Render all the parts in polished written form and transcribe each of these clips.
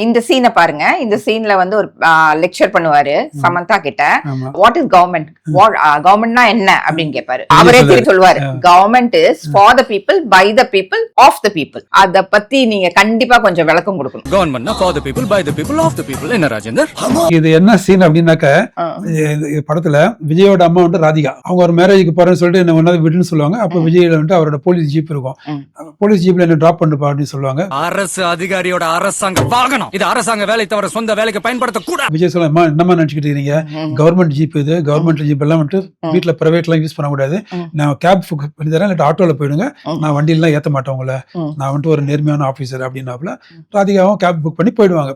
இந்த சீனை பாருங்க. இந்த சீன்ல வந்து ஒரு லெக்சர் பண்ணுவாரு சமந்தா கிட்ட. வாட் இஸ் கவர்மெண்ட், கவர்மெண்ட்னா என்ன அப்படின்னு கேட்பாரு. அவரே திருப்பி சொல்லுவாரு, government is for the people, by the people, of the people. அத பத்தி நீங்க கண்டிப்பா கொஞ்சம் விளக்கம் கொடுக்கணும். கவர்மெண்ட்னா for the people, by the people, of the people. என்ன ராஜேந்தர் இது என்ன சீன் அப்படின்னாக்க, படத்துல விஜயோட அம்மா வந்து ராதிகா, அவங்க ஒரு மேரேஜுக்கு போறேன்னு சொல்லிட்டு என்ன ஒன்னாவது விடுன்னு சொல்லுவாங்க. அப்ப விஜய் வந்து அவரோட போலீஸ் ஜீப் இருக்கும், போலீஸ் ஜீப்ல என்ன டிராப் பண்ணுப்பா அப்படின்னு சொல்லுவாங்க. அரசு அதிகாரியோட அரசாங்க வாகனம் இது, அரசாங்க வேலை தவிர சொந்த வேலைக்கு பயன்படுத்த கூட. விஜய் சொல்லுமா, என்னமா நினைச்சுக்கிட்டு இருக்கீங்க, கவர்மெண்ட் ஜீப் இது, கவர்மெண்ட் ஜீப் எல்லாம் வந்துட்டு வீட்டுல பிரைவேட் எல்லாம் யூஸ் பண்ணக்கூடாது, நான் கேப் பண்ணி தரேன், இல்லாட்டி ஆட்டோல போயிடுங்க, நான் வண்டியிலாம் ஏத்த மாட்டேன் உங்களை, நான் வந்துட்டு ஒரு நேர்மையான ஆபீசர் அப்படின்னாப்புல ராதிகாவும் கேப் புக் பண்ணி போயிடுவாங்க.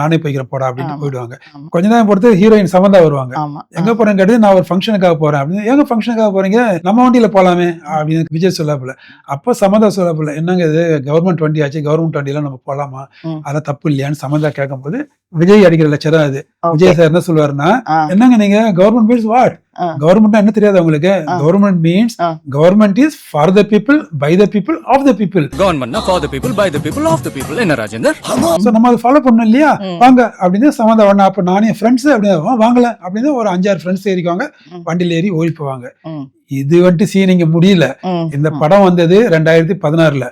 நானே போய்க்கிறேன் போடா அப்படின்னு போயிடுவாங்க. கொஞ்ச நேரம் பொறுத்து ஹீரோயின் சமந்தா வருவாங்க. எங்க போறேன்னு கேட்டு, நான் ஒரு ஃபங்க்ஷனுக்காக போறேன் அப்படின்னு. எங்க ஃபங்க்ஷனுக்காக போறீங்க, நம்ம வண்டியில போலாமே அப்படின்னு விஜய் சொல்லப்பல. அப்ப சமந்தா சொல்லப்பல, என்னங்க இது கவர்மெண்ட் வண்டி ஆச்சு, கவர்மெண்ட் வண்டியில நம்ம போலாமா, அதெல்லாம் தப்பு இல்லையான்னு சமந்தா கேட்கும் போது விஜய் அடிக்கிற லட்சம் அது. விஜய் சார் என்ன சொல்லுவாருன்னா, என்னங்க நீங்க கவர்மெண்ட் மீன்ஸ் வாட், கவர்மெண்ட் என்ன தெரியாது உங்களுக்கு, government means government is for the people, by the people, of the people. கவர்மெண்ட்னா for the people, by the people, of the people. என்ன ராஜேந்தர் சோ நம்ம அதை ஃபாலோ பண்ணணும் இல்லையா, வாங்க அப்படின்னு சமந்தா ஒண்ணு. அப்ப நானே ஃப்ரெண்ட்ஸ் அப்படின்னு வாங்கல அப்படின்னு ஒரு 5-6 ஃப்ரெண்ட்ஸ் ஏறிக்குவாங்க, வண்டியில ஏறி ஓடி போவாங்க. இது வந்துட்டு சீன் இங்க முடியல. இந்த படம் வந்தது 2016.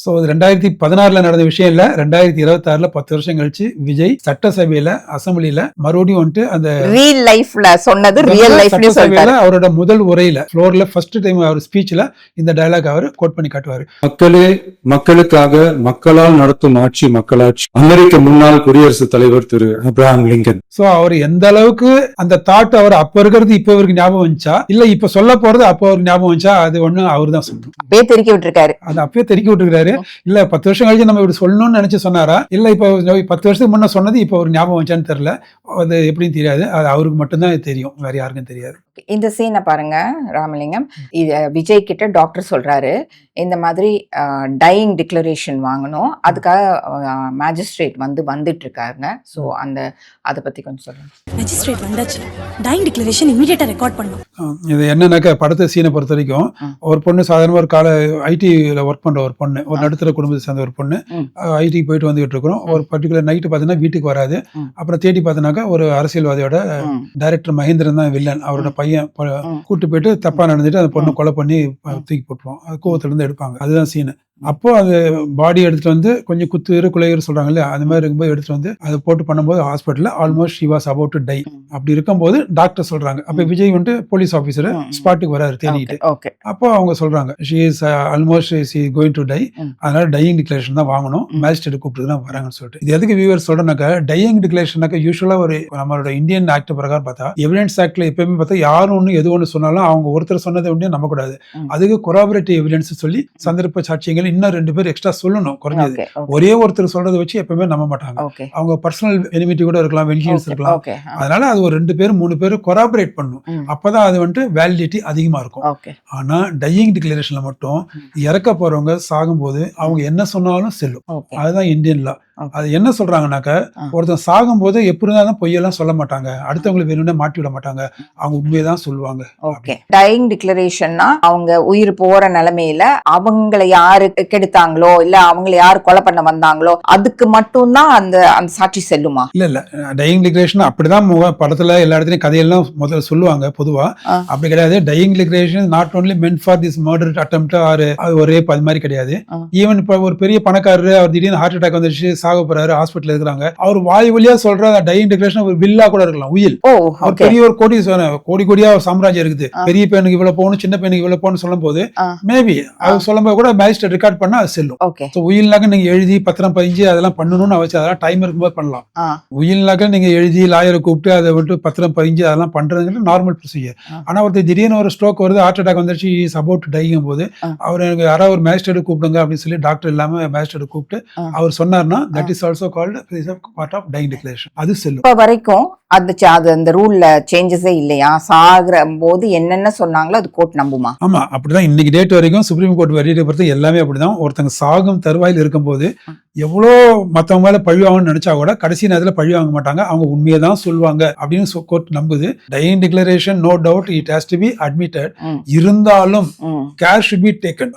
சோ 2016 நடந்த விஷயம் இல்ல, 2026 10 வருஷம் கழிச்சு விஜய் சட்டசபையில அசம்பிளில மறுபடியும் வந்துட்டு அந்த ரியல் லைஃப்ல சொன்னது, ரியல் லைஃப்ல சொல்றாரு. அவரோட முதல் உரையில ஃப்ளோர்ல ஃபர்ஸ்ட் டைம் அவர் ஸ்பீச்ல இந்த டயலாக் அவர் கோட் பண்ணி காட்டுவாரு. மக்களே, மக்களுக்காக, மக்களால் நடத்தும் ஆட்சி மக்களாட்சி. அமெரிக்க முன்னாள் குடியரசுத் தலைவர் திரு அப்ரஹாம் லிங்கன். சோ அவர் எந்த அளவுக்கு அந்த தாட் அவர் அப்ப இருக்கிறது இப்ப இவருக்கு ஞாபகம் வந்துச்சா, இல்ல இப்ப சொல்ல போறது அப்ப அவருக்கு ஞாபகம் வந்துச்சா, அது ஒண்ணு அவர் தான் சொல்லணும். அப்பயே தெறிக்க விட்டுருக்காரு, அது அப்பயே தெறிக்க விட்டுருக்காரு. இல்ல 10 வருஷம் கழிச்சு நம்ம இப்படி சொல்லணும்னு நினைச்சு சொன்னாரா, இல்ல இப்ப 10 வருஷத்துக்கு முன்ன சொன்னது இப்ப ஒரு ஞாபகம் வந்துச்சான்னு தெரியல. அது எப்படின்னு தெரியாது, அது அவருக்கு மட்டும்தான் தெரியும், வேற யாருக்கும் தெரியாது. இந்த சீனை பாருங்க ராமலிங்கம். விஜய் கிட்ட டாக்டர் சொல்றாரு, இந்த மாதிரி டையிங் டிக்ளரேஷன் வாங்கணும், அதுக்காக மேஜிஸ்ட்ரேட் வந்துட்டு இருக்காங்க. ஸோ அதை பத்தி கொஞ்சம் சொல்லுங்க. மேஜிஸ்ட்ரேட் வந்தாச்சு, டையிங் டிக்ளரேஷன் இமிடியேட்டா ரெக்கார்ட் பண்ணணும். இது என்னன்னாக்க, படத்தை சீனை பொறுத்த வரைக்கும் ஒரு பொண்ணு சாதாரண ஒரு ஐடில ஒர்க் பண்ற ஒரு பொண்ணு, ஒரு நடுத்தர குடும்பத்தை சேர்ந்த ஒரு பொண்ணு, ஐடி போயிட்டு வந்துகிட்டு இருக்கிறோம். ஒரு பர்டிகுலர் நைட்டு பார்த்தீங்கன்னா வீட்டுக்கு வராது. அப்புறம் தேடி பார்த்தீங்கன்னாக்கா ஒரு அரசியல்வாதியோட டைரக்டர் மகேந்திரன் தான் வில்லன். அவரோட பையன் கூட்டு போயிட்டு தப்பா நடந்துட்டு அந்த பொண்ணு கொலை பண்ணி தூக்கி போட்டுருவோம். அது கோவத்துல இருந்து எடுப்பாங்க. அதுதான் சீனு. அப்போ அது பாடி எடுத்துட்டு வந்து கொஞ்சம் குத்துயிரு குலையுறு சொல்றாங்க இல்லையா, அந்த மாதிரி இருக்கும்போது எடுத்துட்டு வந்து அதை போட்டு பண்ணும்போது ஹாஸ்பிட்டல்ல almost she was about to tie. அப்படி இருக்கும்போது டாக்டர் சொல்றாங்க. அப்ப விஜய் வந்துட்டு போலீஸ் ஆபீசர் ஸ்பாட்டுக்கு வராரு தேடிட்டு. அப்போ அவங்க சொல்றாங்க, she is almost she going to tie, அதனால டையிங் டிக்ளரேஷன் தான் வாங்கணும், மேஜிஸ்ட்ரேட் கூப்பிட்டு தான் வராங்கன்னு சொல்லிட்டு. இது எதுக்கு வியூவர் சொல்றேன்னாக்கா, டையிங் டிக்ளரேஷனாக்க யூஸ்வலா ஒரு நம்மளோட இந்தியன் ஆக்ட் பிரகாரம் பார்த்தா, எவிடன்ஸ் ஆக்ட்ல எப்பயுமே பார்த்தா யாரும் ஒண்ணு எது ஒண்ணு சொன்னாலும் அவங்க ஒருத்தர் சொன்னதை ஒண்ணு நம்ப கூடாது. அதுக்கு கொராபரேட்டிவ் எவிடன்ஸ் சொல்லி சந்தர்ப்ப சாட்சியங்கள் இன்னும் 2 பேர் எக்ஸ்ட்ரா சொல்லணும் குறைஞ்சது. ஒரே ஒருத்தர் சொல்றதை வச்சு எப்பவுமே நம்ப மாட்டாங்க. அவங்க பர்சனல் எனிமிட்டி கூட இருக்கலாம், வெல்கியன்ஸ் இருக்கலாம். அதனால அது ஒரு 2 பேர் 3 பேர் கொராபரேட் பண்ணணும். அப்பதான் அது வந்துட்டு வேலிடிட்டி அதிகமா இருக்கும். ஆனா டையிங் டிக்ளரேஷன்ல மட்டும் இறக்க போறவங்க சாகும்போது அவங்க என்ன சொன்னாலும் செல்லும். அதுதான் இந்தியன் லா. அது என்ன சொல்றாங்கன்னாக்க, ஒருத்தன் சாகும் போது எப்படி இருந்தாலும் பொய்யெல்லாம் சொல்ல மாட்டாங்க, அடுத்தவங்களுக்கு வேணும்னே மாட்டி விட மாட்டாங்க, அவங்க உண்மையதான் சொல்லுவாங்க. டையிங் டிக்ளரேஷன்னா அவங்க உயிர் போற நிலைமையில அவங்களை யாரு கெடுத்தாங்களோ இல்ல அவங்களை யாரு கொலை பண்ண வந்தாங்களோ அதுக்கு மட்டும்தான் அந்த சாட்சி செல்லுமா? இல்ல டையிங் டிக்ளரேஷன் அப்படிதான் படத்துல எல்லா இடத்துலயும் கதையெல்லாம் முதல்ல சொல்லுவாங்க பொதுவா. அப்படி கிடையாது. Dying declaration not only meant for this murder attempt or ஒரு ரேப், அது மாதிரி கிடையாது. ஈவன் இப்ப ஒரு பெரிய பணக்காரரு, அவர் திடீர்னு ஹார்ட் அட்டாக் வந்துச்சு, சாக போறாரு, ஹாஸ்பிட்டல் இருக்கிறாங்க, அவர் வாய் வழியா சொல்ற டையிங் டிக்ளரேஷன் ஒரு வில்லா கூட இருக்கலாம், உயில். பெரிய ஒரு கோடி கோடியா சாம்ராஜ்யம் இருக்குது, பெரிய பையனுக்கு இவ்வளவு போகணும், சின்ன பையனுக்கு இவ்வளவு போகணும் சொல்லும் போது மேபி அவர் சொல்லும் போது கூட மேஜிஸ்ட்ரேட் ரெக்கார்ட் பண்ணா அது செல்லும். உயில்னாக்க நீங்க எழுதி பத்திரம் பதிஞ்சு அதெல்லாம் பண்ணணும்னு அவசியம், அதெல்லாம் டைம் இருக்கும்போது பண்ணலாம். உயில்னாக்க நீங்க எழுதி லாயரை கூப்பிட்டு அதை விட்டு பத்திரம் பதிஞ்சு அதெல்லாம் பண்றதுங்கிறது நார்மல் ப்ரொசீஜர். ஆனா ஒருத்தர் திடீர்னு ஒரு ஸ்ட்ரோக் வருது, ஹார்ட் அட்டாக் வந்துருச்சு, இஸ் அபவுட் டு டைங்கும் போது அவர் எனக்கு யாராவது ஒரு மேஜிஸ்ட்ரேட் கூப்பிடுங்க அப்படின்னு சொல்லி டாக்டர் இல்லாம மேஜிஸ்ட்ரேட் கூப்பிட்டு அவர் சொன்னார்னா that is also called part of dying declaration. அது செல்லும். இப்ப வரைக்கும் அந்த ரூல்ல சேஞ்சஸே இல்லையா? சாகுற போது என்னென்ன சொன்னாங்களோ அது கோர்ட் நம்புமா? ஆமா, அப்படிதான் இன்னைக்கு டேட் வரைக்கும் சுப்ரீம் கோர்ட் வரையை பொறுத்து எல்லாமே அப்படிதான். ஒருத்தங்க சாகும் தருவாயில் இருக்கும் போது எவ்வளோ மத்தவங்க மேல பழி வாங்கணும்னு நினைச்சா கூட கடைசி நேரத்துல பழி வாங்க மாட்டாங்க, அவங்க உண்மையை தான் சொல்லுவாங்க அப்படின்னு கோர்ட் நம்புது. Dying declaration no doubt it has to be admitted. இருந்தாலும் care should be taken,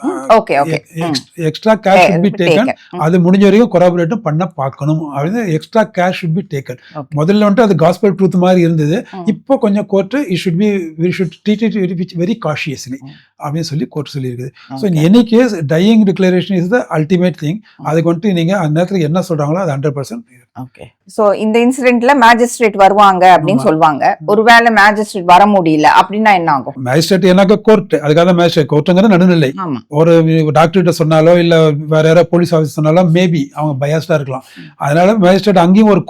extra care should be taken. அது முடிஞ்ச வரைக்கும் கொராபரேட்டும் பண்ண பார்க்கணும் அப்படின்னு extra care should be taken. Okay. முதல்ல வந்துட்டு அது காஸ்பல் ட்ரூத் மாதிரி இருந்தது. இப்போ கொஞ்சம் court we should treat it very cautiously அப்படின்னு சொல்லி கோர்ட் சொல்லியிருக்குது. So in any case dying declaration is the ultimate thing. அதுக்கு வந்துட்டு நீங்க அந்த நேரத்தில் என்ன சொல்றாங்களோ அது 100%. ஓகே. சோ இந்த இன்சிடென்ட்ல மேஜிஸ்ட்ரேட் வருவாங்க அப்படின்னு சொல்லுவாங்க. ஒருவேளை மேஜிஸ்ட்ரேட் வர முடியல அப்படின்னா என்ன ஆகும்? மேஜிஸ்ட்ரேட் ஏன்னாக்கா கோர்ட், அதுக்காக மேஜிஸ்ட்ரேட் கோர்ட்டுங்கிற நடுநிலை. ஆமா. ஒரு டாக்டர்கிட்ட சொன்னாலோ இல்ல வேற யாராவது போலீஸ் ஆஃபீஸ் சொன்னாலோ மேபி அவங்க பயாஸ்டா இருக்கலாம். அதனால மேஜிஸ்ட்ரேட் அங்கேயும் ஒரு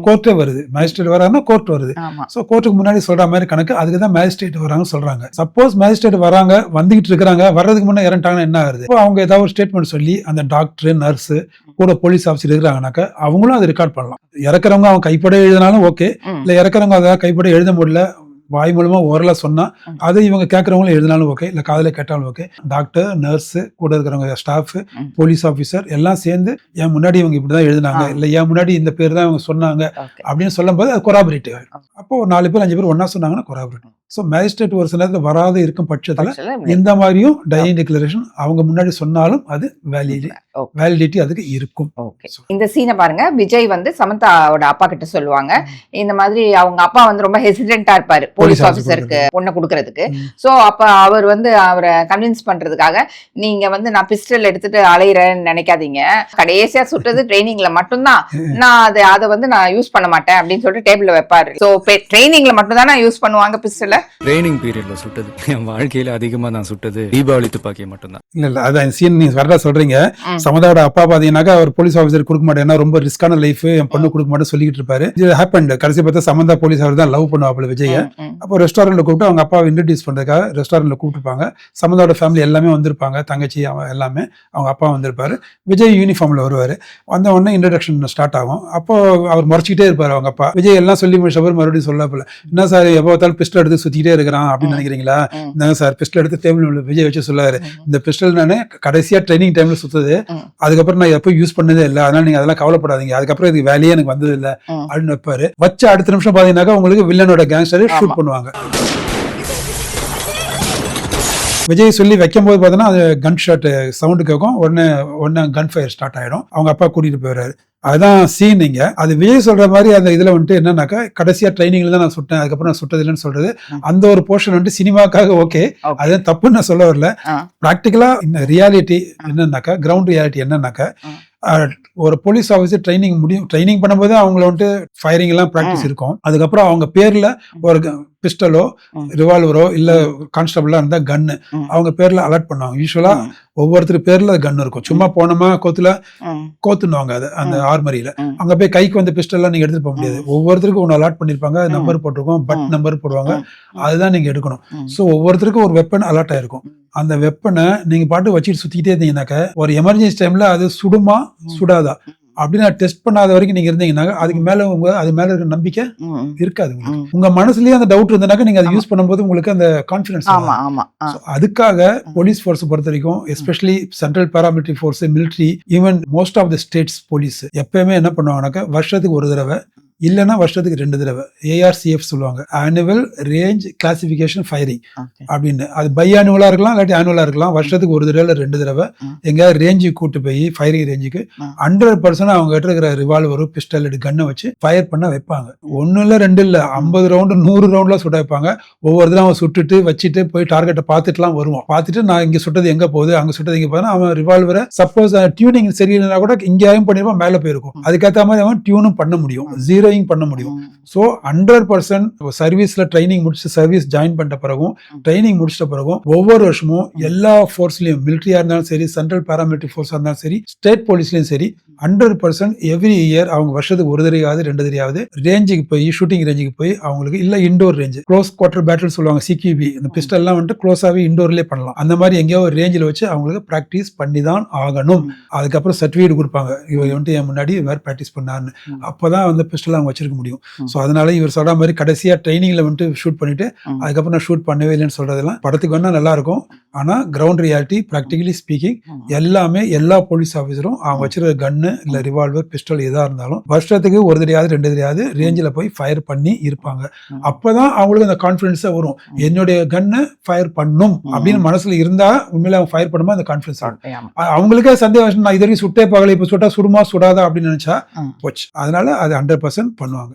கோர்ட்டே வருது. மேஜிஸ்ட்ரேட் வராங்கன்னா கோர்ட் வருது. ஆமா. ஸோ கோர்ட்டுக்கு முன்னாடி சொல்ற மாதிரி கணக்கு. அதுக்கு தான் மேஜிஸ்ட்ரேட் வராங்கன்னு சொல்றாங்க. சப்போஸ் மேஜிஸ்ட்ரேட் வராங்க, வந்துகிட்டு இருக்காங்க, வர்றதுக்கு முன்னே இறந்துட்டாங்கன்னா என்ன ஆகுது? இப்போ அவங்க ஏதாவது ஒரு ஸ்டேட்மெண்ட் சொல்லி அந்த டாக்டர் நர்ஸ் கூட போலீஸ் ஆஃபீஸர் இருக்கிறாங்கனாக்கா அவங்களும் அதை ரெக்கார்ட் பண்ணலாம். இறக்குறவங்க அவங்க கைப்பட எழுதினாலும் ஓகே, இல்ல இறக்குறவங்க அதை கைப்பட எழுத முடியல, வாய் மூலமா ஓரலா சொன்னா அதை இவங்க கேட்கறவங்களும் எழுதினாலும் ஓகே, இல்ல காதல கேட்டாலும் ஓகே. டாக்டர் நர்ஸ் கூட இருக்கிறவங்க ஸ்டாஃப் போலீஸ் ஆஃபீஸர் எல்லாம் சேர்ந்து என் முன்னாடி இவங்க இப்படிதான் எழுதினாங்க, இல்ல என் முன்னாடி இந்த பேர் தான் இவங்க சொன்னாங்க அப்படின்னு சொல்லும் போது அது கொராபரேட்டிவ் ஆயிடும். அப்போ ஒரு 4 பேர் 5 பேர் ஒன்னா சொன்னாங்கன்னா கொராபரேட்டிவ். ஸோ மேஜிஸ்ட்ரேட் ஒரு சில நேரத்தில் வராது இருக்கும் பட்சத்துல இந்த மாதிரியும் டையிங் டிக்ளரேஷன் அவங்க முன்னாடி சொன்னாலும் அது வேலிடிட்டி அதுக்கு இருக்கும். இந்த சீனை பாருங்க. விஜய் வந்து சமந்தாவோட அப்பா கிட்ட சொல்லுவாங்க, இந்த மாதிரி அவங்க அப்பா வந்து ரொம்ப ஹெசிடென்ட்டா இருப்பாரு போலீஸ் ஆஃபீஸருக்கு பொண்ணை கொடுக்கறதுக்கு. சோ அப்ப அவர் வந்து அவரை கன்வின்ஸ் பண்றதுக்காக, நீங்க வந்து நான் பிஸ்டல் எடுத்துட்டு அலையிறேன்னு நினைக்காதீங்க, கடைசியா சுட்டது ட்ரைனிங்ல மட்டும்தான், நான் அதை வந்து நான் யூஸ் பண்ண மாட்டேன் அப்படின்னு சொல்லிட்டு டேபிள்ல வைப்பாரு. சோ ட்ரைனிங்ல மட்டும் தான் நான் யூஸ் பண்ணுவாங்க பிஸ்டல. ட்ரைனிங் பீரியட்ல சுட்டது என் வாழ்க்கையில அதிகமா நான் சுட்டது தீபாவளி துப்பாக்கி மட்டும்தான். இல்ல அதான் சீன் நீங்க கரெக்டா சொல்றீங்க. சமதாவோட அப்பா பாத்தீங்கன்னாக்கா அவர் போலீஸ் ஆஃபீஸர் கொடுக்க மாட்டேன், ரொம்ப ரிஸ்கான லைஃப், என் பொண்ணு கொடுக்க மாட்டேன் சொல்லிட்டு இருப்பாரு. இது ஹேப்பன்ட். கடைசி பார்த்தா சமந்தா போலீஸ் அவர் தான் லவ் பண்ணுவாப்புல விஜய. அப்போ ரெஸ்டாரண்ட்ல கூப்பிட்டு அவங்க அப்பாவை இன்ட்ரடியூஸ் பண்றதுக்காக ரெஸ்டாரண்ட்ல கூப்பிட்டுருப்பாங்க. சமந்தாவோட ஃபேமிலி எல்லாமே வந்திருப்பாங்க, தங்கச்சி எல்லாமே. அவங்க அப்பா வந்திருப்பாரு. விஜய் யூனிஃபார்ம்ல வருவாரு. வந்த உடனே இன்ட்ரடக்ஷன் ஸ்டார்ட் ஆகும். அப்போ அவர் முறைச்சிக்கிட்டே இருப்பாரு அவங்க அப்பா. விஜய் எல்லாம் சொல்லி முடிச்ச மறுபடியும் சொல்லாப்புல, என்ன சார் எப்போ பார்த்தாலும் பிஸ்டல் எடுத்து சுத்திக்கிட்டே இருக்கிறான் அப்படின்னு நினைக்கிறீங்களா? இந்த சார் பிஸ்டல் எடுத்து டேபிள் விஜய் வச்சு சொல்லாரு, இந்த பிஸ்டல் நானே கடைசியா ட்ரைனிங் டைம்ல சுத்தது, அதுக்கப்புறம் நான் எப்போ யூஸ் பண்ணதே இல்லை, அதனால நீங்க அதெல்லாம் கவலைப்படாதீங்க, அதுக்கப்புறம் இதுக்கு வேலையே எனக்கு வந்தது இல்லை அப்படின்னு வைப்பாரு. வச்ச அடுத்த நிமிஷம் பாத்தீங்கன்னாக்கா உங்களுக்கு வில்லனோட கேங்ஸ்டரை ஷூட் பண்ணுவாங்க. விஜய் சொல்லி வைக்கும் போது பார்த்தோன்னா அது கன் ஷாட் சவுண்டு கேட்கும். உடனே கன் ஃபயர் ஸ்டார்ட் ஆயிடும். அவங்க அப்பா கூட்டிட்டு போயிடுறாரு. அதுதான் சீன். நீங்க அது விஜய் சொல்ற மாதிரி அந்த இதுல வந்துட்டு என்னன்னாக்கா கடைசியா ட்ரைனிங்ல தான் நான் சுட்டேன், அதுக்கப்புறம் நான் சுட்டது இல்லைன்னு சொல்றது அந்த ஒரு போர்ஷன் வந்துட்டு சினிமாக்காக ஓகே, அது தப்புன்னு நான் சொல்ல வரல. பிராக்டிக்கலா இந்த ரியாலிட்டி என்னன்னாக்கா, கிரவுண்ட் ரியாலிட்டி என்னன்னாக்கா, ஒரு போலீஸ் ஆஃபீஸர் ட்ரைனிங் பண்ணும்போது அவங்கள வந்துட்டு ஃபயரிங் எல்லாம் ப்ராக்டிஸ் இருக்கும். அதுக்கப்புறம் அவங்க பேர்ல ஒரு பிஸ்டலோ ரிவால்வரோ இல்ல கான்ஸ்டபிளா இருந்தா கன்னு அவங்க பேர்ல அலர்ட் பண்ணுவாங்க. யூஸ்வலா ஒவ்வொருத்தர் பேர்ல கன் இருக்கும். சும்மா போனோமா கோத்துனுவாங்க அது அந்த ஆர்மரியில. அங்க போய் கைக்கு வந்து பிஸ்டல்லாம் நீங்க எடுத்துட்டு போக முடியாது. ஒவ்வொருத்தருக்கும் ஒன்று அலாட் பண்ணிருப்பாங்க, நம்பர் போட்டிருக்கோம், பட் நம்பர் போடுவாங்க, அதுதான் நீங்க எடுக்கணும். ஸோ ஒவ்வொருத்தருக்கும் ஒரு வெப்பன் அலாட் ஆயிருக்கும். அந்த வெப்பனை நீங்க பாட்டு வச்சுட்டு சுத்திக்கிட்டே இருந்தீங்கன்னாக்க ஒரு எமர்ஜென்சி டைம்ல அது சுடுமா சுடாதா அப்படின்னு டெஸ்ட் பண்ணாத வரைக்கும் நீங்க இருந்தீங்கன்னாக்க அதுக்கு மேல அது மேல இருக்க நம்பிக்கை இருக்காது. உங்க மனசுலயே அந்த டவுட் இருந்தனாக்க நீங்க அதை யூஸ் பண்ணும்போது உங்களுக்கு அந்த கான்பிடன்ஸ். அதுக்காக போலீஸ் ஃபோர்ஸ் பொறுத்த வரைக்கும் especially central paramilitary force, military, even most of the states police எப்பயுமே என்ன பண்ணுவாங்கன்னாக்க வருஷத்துக்கு ஒரு தடவை இல்லைன்னா வருஷத்துக்கு 2 தடவை ARCF சொல்லுவாங்க, ஆனுவல் ரேஞ்ச் கிளாசிபிகேஷன் ஃபயரிங் அப்படின்னு. அது பை ஆனுவலா இருக்கலாம், இல்லாட்டி ஆனுவலா இருக்கலாம். வருஷத்துக்கு ஒரு தடவை 2 தடவை எங்கேயாவது ரேஞ்சுக்கு கூட்டு போய் ஃபயரிங் ரேஞ்சுக்கு 100% அவங்க கிட்ட இருக்கிற ரிவால்வரு பிஸ்டல் கன்னை வச்சு ஃபயர் பண்ண வைப்பாங்க. 1 இல்லை 2 இல்லை 50 ரவுண்டு 100 ரவுண்ட்லாம் சுட வைப்பாங்க. ஒவ்வொரு தடவை அவன் சுட்டுட்டு வச்சுட்டு போய் டார்கெட்டை பார்த்துட்டுலாம் வருவான். பார்த்துட்டு நான் இங்க சுட்டது எங்க போகுது, அங்க சுட்டது இங்க போகுதுன்னா அவன் ரிவால்வரை சப்போஸ் டியூனிங் சரியில்லைன்னா கூட இங்கேயும் பண்ணிருப்பான், மேலே போயிருக்கும். அதுக்கேற்ற மாதிரி அவன் டியூனும் பண்ண முடியும், ஜீரோ பண்ண முடியும். சோ 100% சர்வீஸ்ல ட்ரைனிங் முடிச்சு சர்வீஸ் ஜாயின் பண்ண பிறகும் ட்ரைனிங் முடிச்சிட்ட பிறகும் ஒவ்வொரு வருஷமும் எல்லா ஃபோர்ஸ்லயும் மிலிட்டரியா இருந்தாலும் சரி, சென்ட்ரல் பாராமிலிட்டரி ஃபோர்ஸா இருந்தாலும் சரி, ஸ்டேட் போலீஸ்லயும் சரி 100% எவ்ரி இயர் அவங்க வருஷத்துக்கு 1 தடவையாவது 2 தடவையாவது ரேஞ்சுக்கு போய் ஷூட்டிங் ரேஞ்சுக்கு போய் அவங்களுக்கு இல்ல indoor range close quarter battle சொல்லுவாங்க, CQB, இந்த பிஸ்டல் எல்லாம் வந்துட்டு க்ளோஸாவே இண்டோர்லயே பண்ணலாம். அந்த மாதிரி எங்கேயோ ஒரு ரேஞ்சில் வச்சு அவங்களுக்கு பிராக்டிஸ் பண்ணி தான் ஆகணும். அதுக்கப்புறம் சர்டிஃபிகேட் கொடுப்பாங்க, இவர் வந்துட்டு என் முன்னாடி வேற பிராக்டிஸ் பண்ணாருன்னு. அப்பதான் வந்து பிஸ்டல் அவங்க வச்சிருக்க முடியும். ஸோ அதனால இவர் சொல்ற மாதிரி கடைசியா ட்ரைனிங்ல வந்துட்டு ஷூட் பண்ணிட்டு அதுக்கப்புறம் நான் ஷூட் பண்ணவே இல்லைன்னு சொல்றதெல்லாம் படத்துக்கு வேணா நல்லா இருக்கும். ஆனா கிரவுண்ட் ரியாலிட்டி ப்ராக்டிகலி ஸ்பீக்கிங் எல்லாமே எல்லா போலீஸ் ஆஃபீஸரும் அவங்க வச்சிருக்க கன்னு இல்ல ரிவால்வர் பிஸ்டல் எதா இருந்தாலும் வருஷத்துக்கு ஒரு தடையாவது 2 தடையாவது ரேஞ்சில் போய் ஃபயர் பண்ணி இருப்பாங்க. அப்பதான் அவங்களுக்கு அந்த கான்ஃபிடன்ஸா வரும். என்னுடைய கன்னு ஃபயர் பண்ணும் அப்படின்னு மனசுல இருந்தா உண்மையில அவங்க ஃபயர் பண்ணும்போது அந்த கான்ஃபிடன்ஸ் ஆகும். அவங்களுக்கே சந்தேகம், நான் இது வரைக்கும் சுட்டே பகல இப்ப சுட்டா சுடுமா சுடாதா அப்படின்னு நினைச்சா போச்சு. அதனால அது 100% பண்ணுவாங்க.